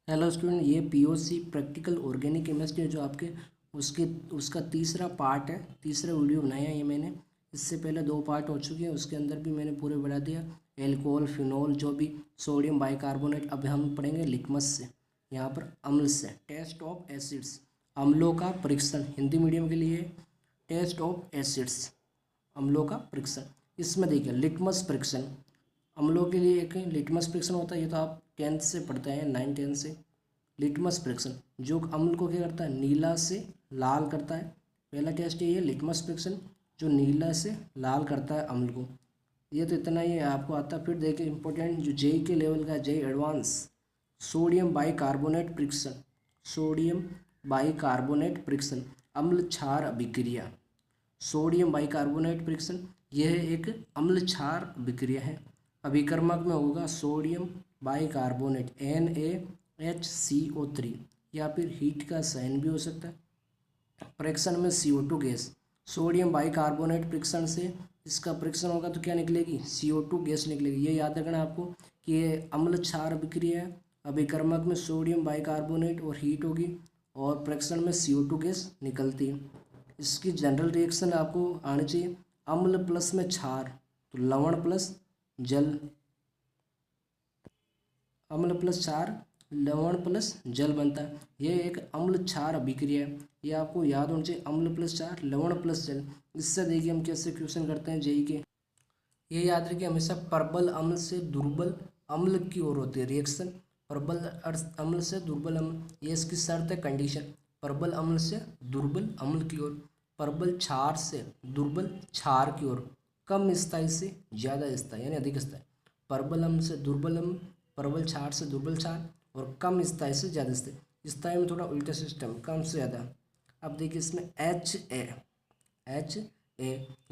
Hello student, ये POC practical organic chemistry जो आपके उसका तीसरा पार्ट है। तीसरा वीडियो बनाया है ये मैंने। इससे पहले 2 पार्ट हो चुके हैं, उसके अंदर भी मैंने पूरे बढ़ा दिया। एल्कोहल, फिनॉल, जो भी सोडियम बाइकार्बोनेट। अब हम पढ़ेंगे लिटमस से, यहाँ पर अम्ल से। टेस्ट ऑफ एसिड्स, अम्लों का परीक्षण, हिंदी मीडियम के लिए टेस्ट ऑफ एसिड्स, अम्लों का परीक्षण। इसमें देखिए लिटमस परीक्षण अम्लों के लिए एक लिटमस परीक्षण होता है। ये तो आप 10th से पढ़ते हैं, 9-10 से। लिटमस परीक्षण जो अम्ल को क्या करता है, नीला से लाल करता है। पहला टेस्ट ये है लिटमस परीक्षण, जो नीला से लाल करता है अम्ल को। ये तो इतना ही आपको आता है। फिर देखिए इंपॉर्टेंट जो जेई के लेवल का, जेई एडवांस, सोडियम बाइकार्बोनेट परीक्षण। सोडियम बाइकार्बोनेट परीक्षण, अम्ल क्षार अभिक्रिया। सोडियम बाइकार्बोनेट परीक्षण यह एक अम्ल क्षार अभिक्रिया है। अभिकर्मक में होगा सोडियम बाइकार्बोनेट NaHCO3, या फिर हीट का साइन भी हो सकता है। परीक्षण में CO2 गैस, सोडियम बाइकार्बोनेट परीक्षण से इसका परीक्षण होगा तो क्या निकलेगी, CO2 गैस निकलेगी। ये याद रखना आपको कि ये अम्ल क्षार अभिक्रिया है। अभिकर्मक में सोडियम बाइकार्बोनेट और हीट होगी, और परीक्षण में CO2 गैस निकलती है। इसकी जनरल रिएक्शन आपको आनी चाहिए, अम्ल प्लस में क्षार तो लवण प्लस जल, अम्ल प्लस क्षार लवण प्लस जल बनता है। यह एक अम्ल क्षार अभिक्रिया है। ये आपको याद होना चाहिए, अम्ल प्लस क्षार लवण प्लस जल। इससे देखिए हम कैसे क्वेश्चन करते हैं जेई के। ये याद रखिए हमेशा प्रबल अम्ल से दुर्बल अम्ल की ओर होती है रिएक्शन। प्रबल अम्ल से दुर्बल अम्ल, ये इसकी शर्त है, कंडीशन। प्रबल अम्ल से दुर्बल अम्ल की ओर, प्रबल क्षार से दुर्बल क्षार की ओर, कम स्थायी से ज़्यादा स्थायी यानी अधिक स्थायी। प्रबल अम्ल से दुर्बल अम्ल, प्रबल क्षार से दुर्बल क्षार, और कम स्थायी से ज़्यादा स्थायी। स्थायी में थोड़ा उल्टा सिस्टम, कम से ज़्यादा। अब देखिए इसमें HA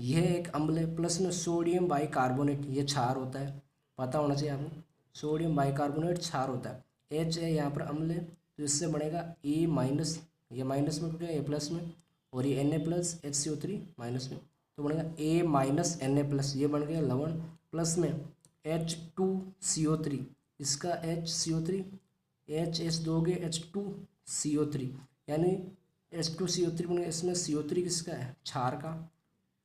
यह एक अम्ल है, प्लस में सोडियम बाइकार्बोनेट, ये क्षार होता है, पता होना चाहिए आपको। सोडियम बाइकार्बोनेट क्षार होता है। HA यहाँ पर अम्ल है, तो इससे बनेगा A-, ये माइनस में टूटेगा, A प्लस में, और ये Na+ HCO3 माइनस में, तो बनेगा A- Na+, ये बन गया लवण। प्लस में H2CO3, इसका HCO3 HS दोगे H2CO3, यानी H2CO3 बनेगा। इसमें CO3 किसका है, क्षार का।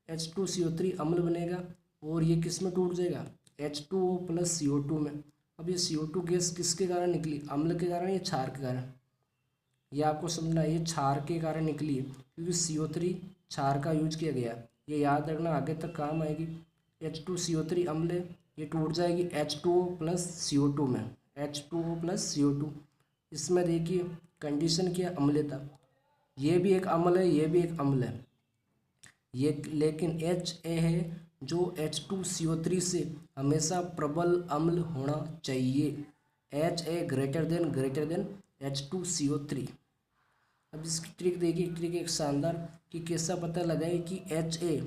H2CO3 अम्ल बनेगा, और ये किस में टूट जाएगा, H2O + CO2 में। अब ये CO2 गैस किसके कारण निकली, अम्ल के कारण या क्षार के कारण, ये आपको समझना है। ये क्षार के कारण निकली है, क्योंकि CO3 क्षार का यूज किया गया। ये याद रखना, आगे तक काम आएगी। H2CO3 अम्ल है, ये टूट जाएगी H2O + CO2 में, H2O + CO2। इसमें देखिए कंडीशन क्या, अम्लता। ये भी एक अम्ल है, ये भी एक अम्ल है, ये लेकिन HA है जो H2CO3 से हमेशा प्रबल अम्ल होना चाहिए। HA greater than H2CO3। अब इसकी ट्रिक देखिए, ट्रिक एक शानदार, कि कैसा पता लगाए कि HA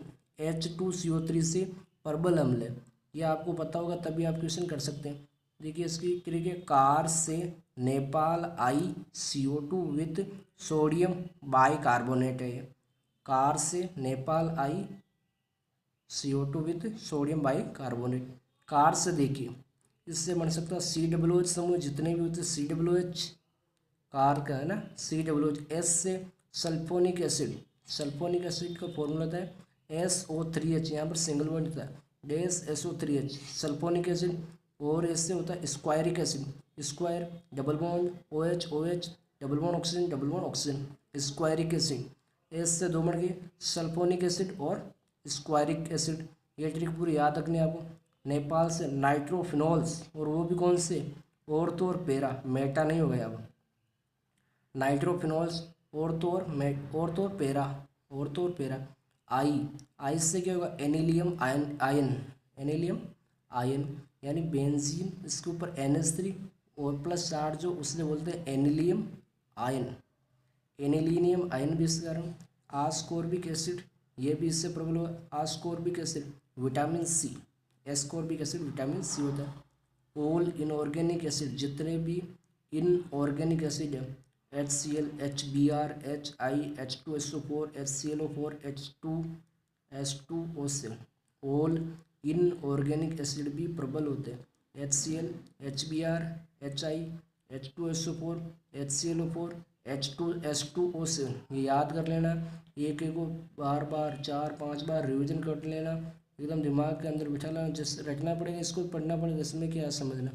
H2CO3 से प्रबल अम्ल है। ये आपको पता होगा तभी आप क्वेश्चन कर सकते हैं। देखिए इसकी ट्रिक है, कार से नेपाल आई CO2 विथ सोडियम बाइकार्बोनेट है। कार से नेपाल आई CO2 with sodium bicarbonate. Car से देखिए, इससे बन सकता है COOH समूह जितने भी होते हैं, COOH कार का है ना, COOH। S से सल्फोनिक एसिड, सल्फोनिक एसिड का फॉर्मूला होता है SO3H, यहाँ पर सिंगल बॉन्ड होता है, SO3H सल्फोनिक एसिड। और इससे होता है squaric acid, square double bond OH OH double bond oxygen, double bond oxygen, squaric acid. S से 2 बढ़ गए, सल्फोनिक एसिड और स्क्वायरिक एसिड। ये ट्रिक पूरी याद रखनी है आपको। नेपाल से नाइट्रोफिनॉल्स, और वो भी कौन से, ऑर्थो और पैरा, मेटा नहीं हो गया अब। नाइट्रोफिनॉल्स, ऑर्थो और पैरा। आई से क्या होगा, एनिलियम एनिलियम आयन, यानी बेंजीन, इसके ऊपर NH3 और प्लस चार्ज जो, उससे बोलते हैं एनिलियम आयन। एनिलीनियम आयन भी इसके कारण। आस्कॉर्बिक एसिड, ये भी इससे प्रबल होगा। Ascorbic acid, vitamin C, ascorbic acid vitamin C होता है। ऑल इनऑर्गेनिक एसिड, जितने भी इनऑर्गेनिक एसिड है, HCl HBr HI H2SO4 HClO4 H2O7, all inorganic acid भी प्रबल होते हैं। HCl HBr HI H2SO4, HClO4, H2S2O7, ये याद कर लेना। एक एक को बार बार 4-5 बार रिवीजन कर लेना, एकदम दिमाग के अंदर बिठा लेना। जिस रटना पड़ेगा, इसको पढ़ना पड़ेगा, इसमें क्या समझना,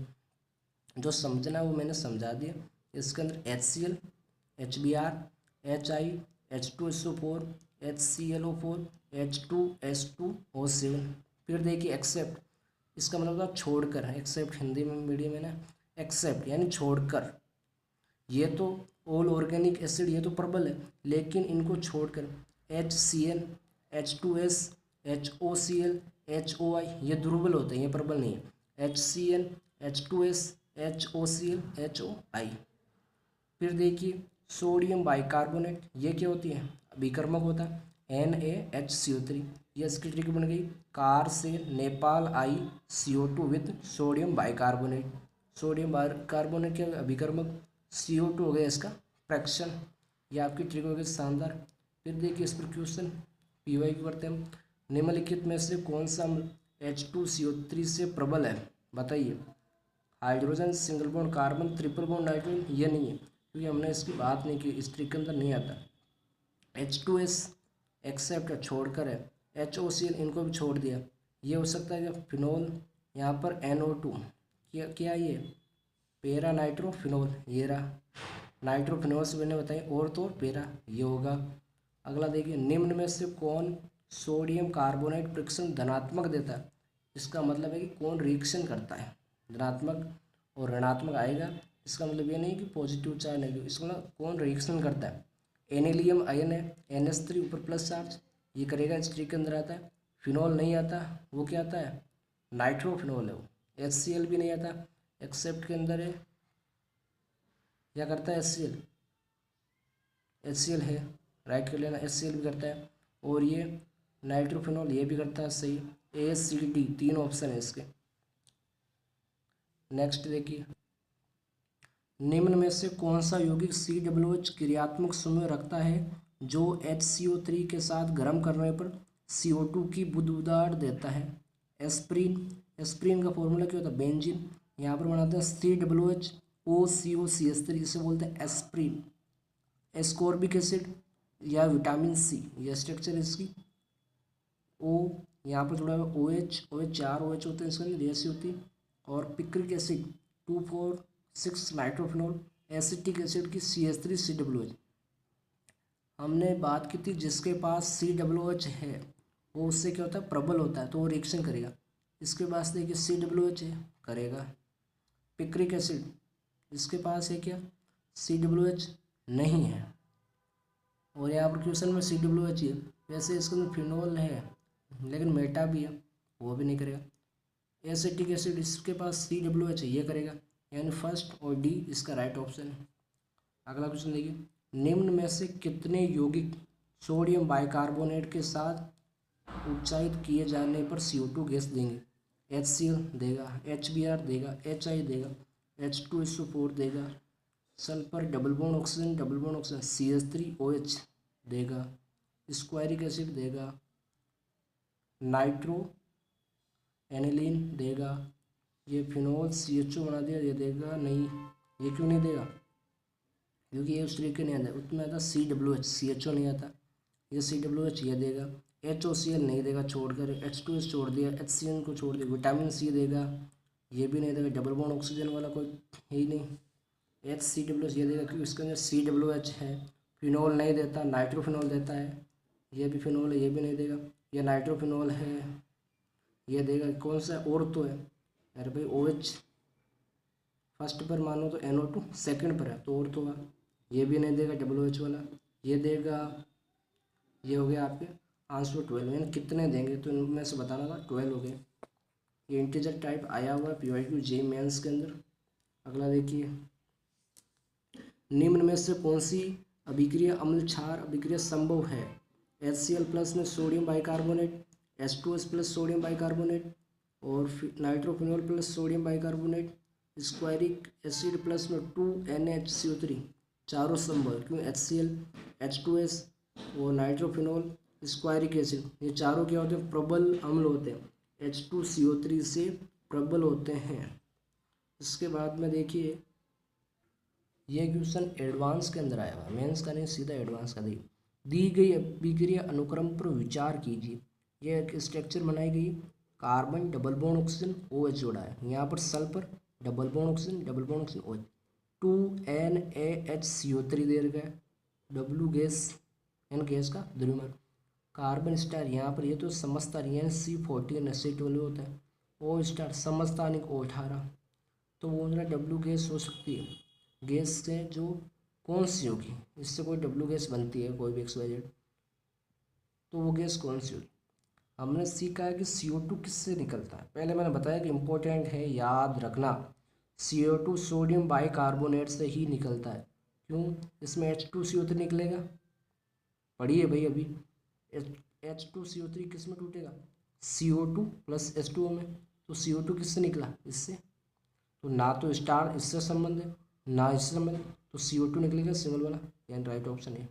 जो समझना वो मैंने समझा दिया। इसके अंदर HCl, HBr, HI, H2SO4, HClO4, H2S2O7। फिर देखिए एक्सेप्ट, इसका मतलब था छोड़कर। एक्सेप्ट हिंदी में मीडियम है ना, एक्सेप्ट यानी छोड़कर। ये तो ऑल ऑर्गेनिक एसिड, ये तो प्रबल है, लेकिन इनको छोड़कर HCl, H2S, HOCl, HOI ये दुर्बल होते हैं, ये प्रबल नहीं है। HCl, H2S, HOCl, HOI। फिर देखिए सोडियम बाइकार्बोनेट, ये क्या होती है, अभिकर्मक होता है, NaHCO3। ये इसकी ट्रिक बन गई, कार से नेपाल आई CO2 with sodium bicarbonate. Sodium bicarbonate के अभिकर्मक, CO2 हो गया इसका फ्रैक्शन। ये आपकी ट्रिक हो गई शानदार। फिर देखिए इस पर क्वेश्चन PY की करते हैं हम। निम्नलिखित में से कौन सा अम्ल H2CO3 से प्रबल है, बताइए। Hydrogen, single bond carbon, triple bond nitrogen, ये नहीं है क्योंकि हमने इसकी बात नहीं की, इस ट्रिक के अंदर नहीं आता। H2S एक्सेप्ट छोड़कर है, HOCl इनको भी छोड़ दिया। ये हो सकता है जब फिनोल, यहाँ पर NO2, क्या ये पेरा नाइट्रोफिनोल, ये रहा। नाइट्रोफिनोल से मैंने बताई और तो पैरा, ये होगा। अगला देखिए, निम्न में से कौन सोडियम कार्बोनेट फ्रिक्शन धनात्मक देता है। इसका मतलब है कि कौन रिएक्शन करता है, धनात्मक और ऋणात्मक आएगा। इसका मतलब ये नहीं कि पॉजिटिव चार्ज नेगेटिव, इसका मतलब कौन रिएक्शन करता है। एनिलियम आयन है, NH3 ऊपर प्लस चार्ज, ये करेगा, इस ट्रिक के अंदर आता है। फिनोल नहीं आता, वो क्या आता है, नाइट्रोफिनोल है वो। HCl भी नहीं आता, एक्सेप्ट के अंदर है, क्या करता है HCl है, राइट कर लेना, HCl भी करता है। और ये नाइट्रोफिनोल ये भी करता है, सही। ACD 3 ऑप्शन है इसके। नेक्स्ट देखिए, निम्न में से कौन सा यौगिक COOH क्रियात्मक समूह रखता है जो HCO3 के साथ गर्म करने पर CO2 की बुदबुदाहट देता है। एस्प्रिन, एस्प्रिन का फॉर्मूला क्या होता है, बेंजीन। यहाँ पर बनाते हैं COOH OCOCH3, इसे बोलते हैं एस्प्रिन। एस्कॉर्बिक एसिड या विटामिन C, यह स्ट्रक्चर है इसकी। O यहाँ पर जुड़ा हुआ OH, OH 4 OH होते हैं, इसके अंदर रेसी होती है। और picric acid 2,4,6 nitrophenol, acetic acid की CH3COOH। हमने बात की थी जिसके पास COOH है वो उससे क्या होता है, प्रबल होता है, तो वो रिएक्शन करेगा। इसके पास देखिए COOH है, करेगा। पिक्रिक एसिड, इसके पास है क्या, COOH नहीं है, और यहाँ पर क्वेश्चन में COOH है। वैसे इसके अंदर फिनोल है लेकिन मेटा भी है, वो भी नहीं करेगा। एसिटिक एसिड, इसके पास COOH है, ये करेगा, यानी फर्स्ट और डी इसका राइट ऑप्शन है। अगला क्वेश्चन देखिए, निम्न में से कितने यौगिक सोडियम बाइकार्बोनेट के साथ उत्साहित किए जाने पर CO2 गैस देंगे। HCl देगा, HBr देगा, HI देगा, H2SO4 देगा, sulphur double bond oxygen CH3OH देगा, स्क्वायरिक एसिड देगा, नाइट्रो एनिलीन देगा। ये फिनोल CHO बना दिया, ये देगा नहीं। ये क्यों नहीं देगा, क्योंकि ये उस तरीके नहीं आता, उसमें आता COOH, CHO नहीं आता। ये COOH ये देगा। HOCl नहीं देगा, छोड़कर H2S छोड़ दिया, HCl को छोड़ दिया। विटामिन C देगा, ये भी नहीं देगा। डबल बॉन्ड ऑक्सीजन वाला कोई है ही नहीं। HCOOH ये देगा क्योंकि इसके अंदर COOH है। फिनोल नहीं देता, नाइट्रोफिनोल देता है, ये भी फिनोल है, ये भी नहीं देगा। ये नाइट्रोफिनोल है, ये देगा। कौन सा और तो है, अरे भाई OH फर्स्ट पर मानो तो NO2 सेकंड पर है, तो और तो है, ये भी नहीं देगा। WH वाला ये देगा। ये हो गया आपके आंसर 12, यानी कितने देंगे तो इनमें से बताना था, 12 हो गए। ये इंटीजर टाइप आया हुआ है PYQ JEE मेंस के अंदर। अगला देखिए, निम्न में से कौन सी अभिक्रिया अम्ल क्षार अभिक्रिया संभव है। HCl प्लस में sodium bicarbonate, H2S plus sodium bicarbonate, और nitrophenol plus sodium bicarbonate, squaric acid plus में 2NaHCO3, चारों संभव। क्यों, HCl, H2S और नाइट्रोफिनोल, स्क्वायरिक एसिड, ये चारों क्या होते हैं, प्रबल अम्ल होते हैं, H2CO3 से प्रबल होते हैं। इसके बाद में देखिए ये क्वेश्चन एडवांस के अंदर आया हुआ, मेंस का नहीं, सीधा एडवांस का दी गई अभिक्रिया अनुक्रम पर विचार कीजिए। ये एक स्ट्रक्चर बनाई गई, carbon double bond oxygen OH जोड़ा है, यहाँ पर sulphur double bond oxygen OH, 2NaHCO3 दे रखा है, W गैस एन गैस का द्रव्यमान, कार्बन स्टार यहाँ पर ये तो समस्थानिक C14 एसिड होता है, O स्टार समस्थानिक O18, तो वो ना W गैस हो सकती है, गैस से जो कौन सी होगी, इससे कोई W गैस बनती है कोई भी XYZ, तो वो गैस कौन सी होगी। हमने सीखा है कि CO2 किससे निकलता है, पहले मैंने बताया कि इम्पोर्टेंट है याद रखना, CO2 सोडियम बाइकार्बोनेट से ही निकलता है। क्यों, इसमें H2CO3 निकलेगा, पढ़िए भाई अभी, H2CO3 किस में टूटेगा, CO2 प्लस H2O में, तो CO2 किससे निकला, इससे, तो ना तो स्टार इससे संबंध है ना इससे संबंध है, तो CO2 निकलेगा सिंगल वाला, यानी राइट ऑप्शन है।